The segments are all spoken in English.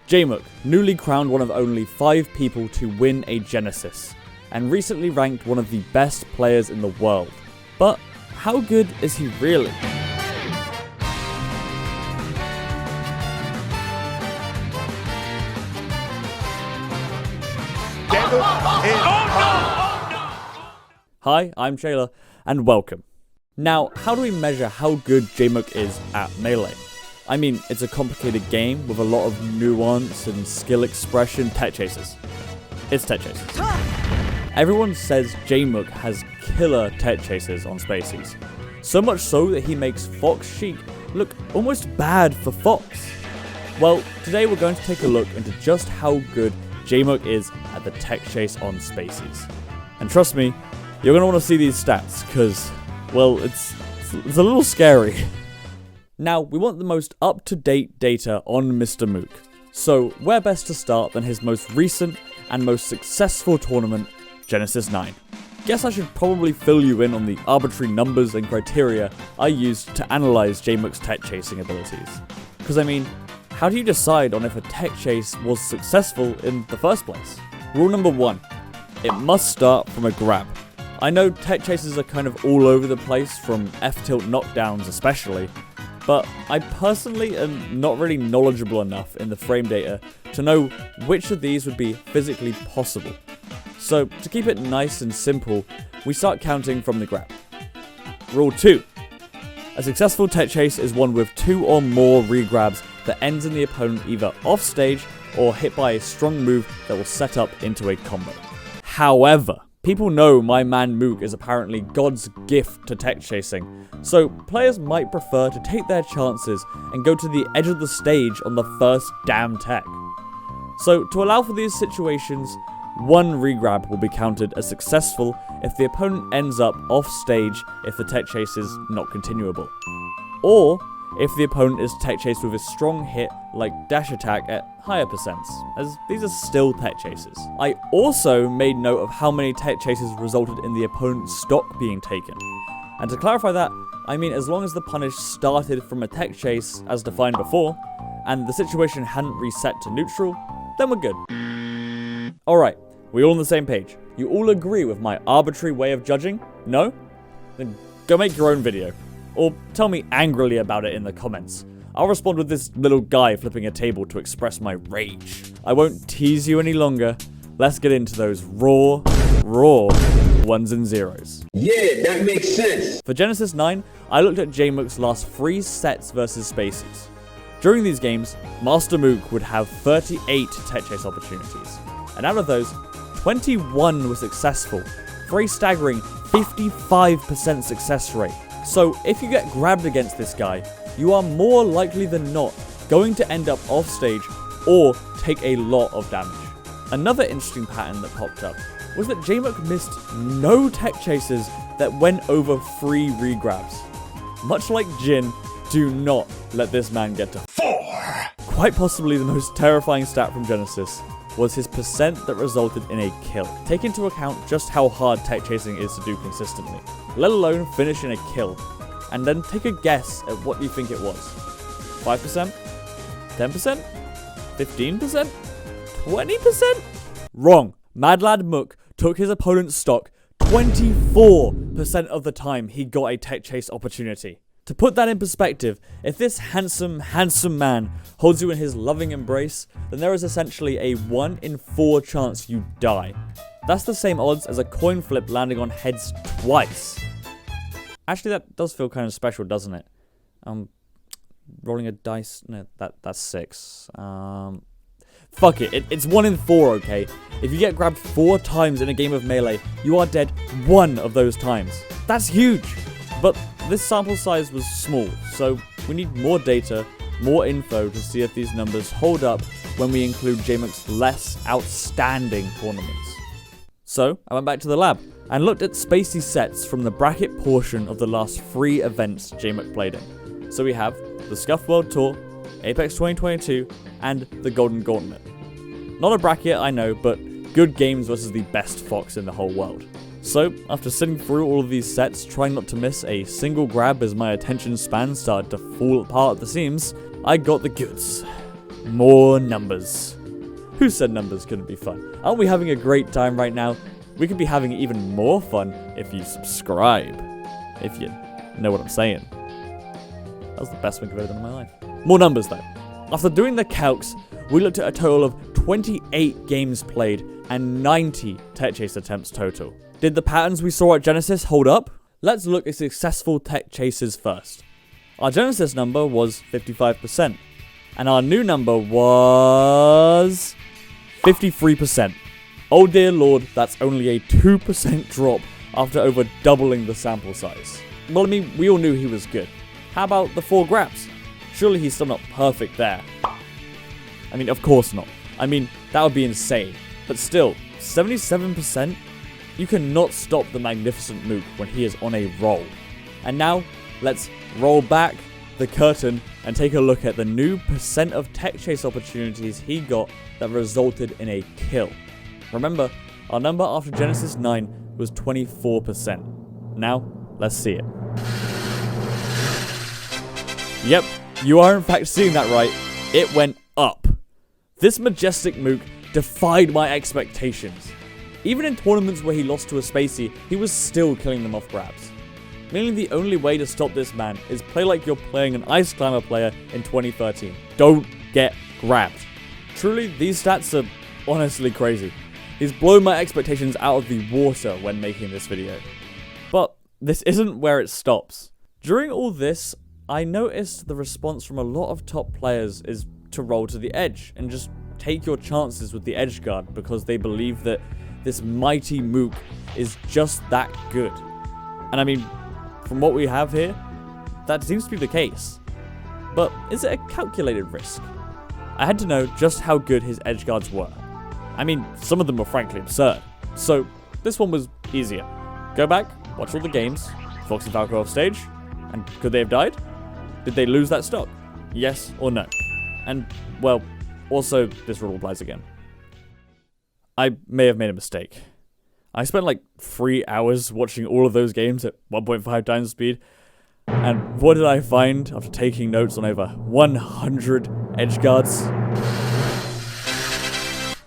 Jmook, newly crowned one of only 5 people to win a Genesis, and recently ranked one of the best players in the world. But how good is he really? Hi, I'm Chaler, and welcome. Now, how do we measure how good Jmook is at melee? I mean, it's a complicated game with a lot of nuance and skill expression. Tech chasers. It's tech chasers. Everyone says Jmook has killer tech chasers on Spacies. So much so that he makes Fox Sheik look almost bad for Fox. Well, today we're going to take a look into just how good Jmook is at the tech chase on Spacies. And trust me, you're going to want to see these stats, because, well, it's a little scary. Now, we want the most up-to-date data on Mr. Mook. So, where best to start than his most recent and most successful tournament, Genesis 9. Guess I should probably fill you in on the arbitrary numbers and criteria I used to analyze Jmook's tech chasing abilities. Because I mean, how do you decide on if a tech chase was successful in the first place? Rule number 1. It must start from a grab. I know tech chases are kind of all over the place, from F-tilt knockdowns especially, but I personally am not really knowledgeable enough in the frame data to know which of these would be physically possible. So, to keep it nice and simple, we start counting from the grab. Rule 2. A successful tech chase is one with 2 or more regrabs that ends in the opponent either off stage or hit by a strong move that will set up into a combo. However, people know my man Mook is apparently God's gift to tech chasing, so players might prefer to take their chances and go to the edge of the stage on the first damn tech. So, to allow for these situations, 1 regrab will be counted as successful if the opponent ends up off stage if the tech chase is not continuable, or if the opponent is tech chased with a strong hit like dash attack at higher percents, as these are still tech chases. I also made note of how many tech chases resulted in the opponent's stock being taken. And to clarify that, I mean as long as the punish started from a tech chase as defined before, and the situation hadn't reset to neutral, then we're good. Alright, we all on the same page. You all agree with my arbitrary way of judging? No? Then go make your own video. Or tell me angrily about it in the comments. I'll respond with this little guy flipping a table to express my rage. I won't tease you any longer. Let's get into those raw ones and zeros. Yeah, that makes sense. For Genesis 9, I looked at Jmook's last 3 sets versus Spacies. During these games, Master Mook would have 38 tech chase opportunities, and out of those, 21 were successful, for a staggering 55% success rate. So if you get grabbed against this guy, you are more likely than not going to end up off stage or take a lot of damage. Another interesting pattern that popped up was that Jmook missed no tech chases that went over 3 regrabs. Much like Jin, do not let this man get to 4. Quite possibly the most terrifying stat from Genesis was his percent that resulted in a kill. Take into account just how hard tech chasing is to do consistently, let alone finish in a kill, and then take a guess at what you think it was. 5%? 10%? 15%? 20%? Wrong. Mad Lad Mook took his opponent's stock 24% of the time he got a tech chase opportunity. To put that in perspective, if this handsome man holds you in his loving embrace, then there is essentially a 1 in 4 chance you die. That's the same odds as a coin flip landing on heads twice. Actually, that does feel kind of special, doesn't it? Rolling a dice, no, that's 6. Fuck it, it's 1 in 4, okay? If you get grabbed 4 times in a game of melee, you are dead 1 of those times. That's huge! But this sample size was small, so we need more data, more info to see if these numbers hold up when we include Jmook's less outstanding tournaments. So, I went back to the lab and looked at Spacies sets from the bracket portion of the last 3 events Jmook played in. So we have the Scuffed World Tour, Apex 2022, and the Golden Gauntlet. Not a bracket, I know, but good games versus the best Fox in the whole world. So, after sitting through all of these sets, trying not to miss a single grab as my attention span started to fall apart at the seams, I got the goods. more numbers. Who said numbers couldn't be fun? Aren't we having a great time right now? We could be having even more fun if you subscribe. If you know what I'm saying. That was the best thing I've ever done in my life. More numbers though. After doing the calcs, we looked at a total of 28 games played and 90 tech chase attempts total. Did the patterns we saw at Genesis hold up? Let's look at successful tech chases first. Our Genesis number was 55%, and our new number was 53%. Oh dear lord, that's only a 2% drop after over doubling the sample size. Well, I mean, we all knew he was good. How about the 4 grabs? Surely he's still not perfect there. I mean, of course not. I mean, that would be insane. But still, 77%? You cannot stop the magnificent Mook when he is on a roll. And now, let's roll back the curtain and take a look at the new percent of tech chase opportunities he got that resulted in a kill. Remember, our number after Genesis 9 was 24%. Now, let's see it. Yep, you are in fact seeing that right. It went up. This majestic Mook defied my expectations. Even in tournaments where he lost to a Spacey, he was still killing them off grabs. Meaning the only way to stop this man is play like you're playing an Ice Climber player in 2013. Don't get grabbed. Truly, these stats are honestly crazy. He's blown my expectations out of the water when making this video. But this isn't where it stops. During all this, I noticed the response from a lot of top players is to roll to the edge and just take your chances with the edge guard because they believe that this mighty Mook is just that good. And I mean, from what we have here, that seems to be the case. But is it a calculated risk? I had to know just how good his edge guards were. I mean, some of them were frankly absurd. So this one was easier. Go back, watch all the games, Fox and Falco off stage, and could they have died? Did they lose that stock? Yes or no? And, well, also, this rule applies again. I may have made a mistake. I spent like 3 hours watching all of those games at 1.5 times speed. And what did I find after taking notes on over 100 edge guards?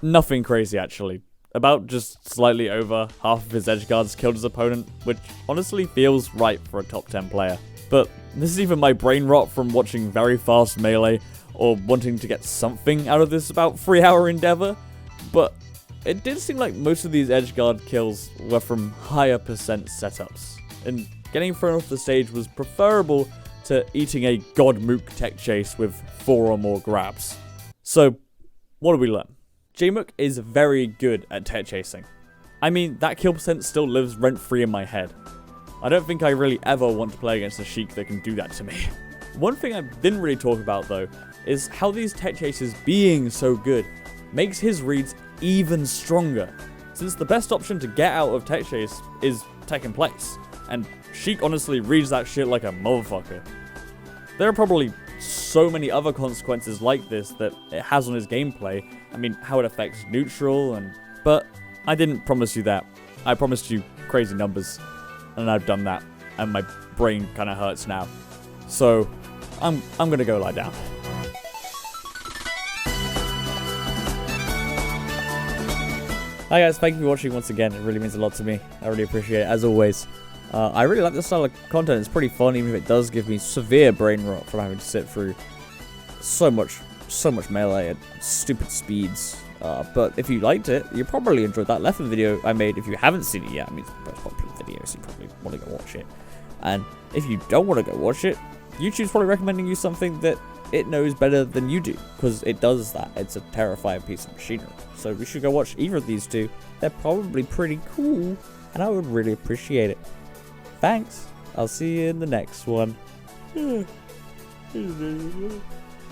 Nothing crazy, actually. About just slightly over half of his edge guards killed his opponent, which honestly feels right for a top 10 player. But this is even my brain rot from watching very fast melee or wanting to get something out of this about 3-hour endeavor. But it did seem like most of these edge guard kills were from higher percent setups, and getting thrown off the stage was preferable to eating a god Mook tech chase with 4 or more grabs. So, what did we learn? Jmook is very good at tech chasing. I mean, that kill percent still lives rent-free in my head. I don't think I really ever want to play against a Sheik that can do that to me. One thing I didn't really talk about though, is how these tech chases being so good makes his reads even stronger, since the best option to get out of tech chase is tech in place, and Sheik honestly reads that shit like a motherfucker. There are probably so many other consequences like this that it has on his gameplay. I mean, how it affects neutral but I didn't promise you that. I promised you crazy numbers, and I've done that, and my brain kind of hurts now. So, I'm gonna go lie down. Hi guys, thank you for watching once again. It really means a lot to me. I really appreciate it, as always. I really like this style of content. It's pretty fun, even if it does give me severe brain rot from having to sit through so much melee at stupid speeds. But if you liked it, you probably enjoyed that Leffen video I made. If you haven't seen it yet, I mean, it's the most popular video, so you probably want to go watch it. And if you don't want to go watch it, YouTube's probably recommending you something that it knows better than you do, because it does that. It's a terrifying piece of machinery. So we should go watch either of these two. They're probably pretty cool, and I would really appreciate it. Thanks. I'll see you in the next one.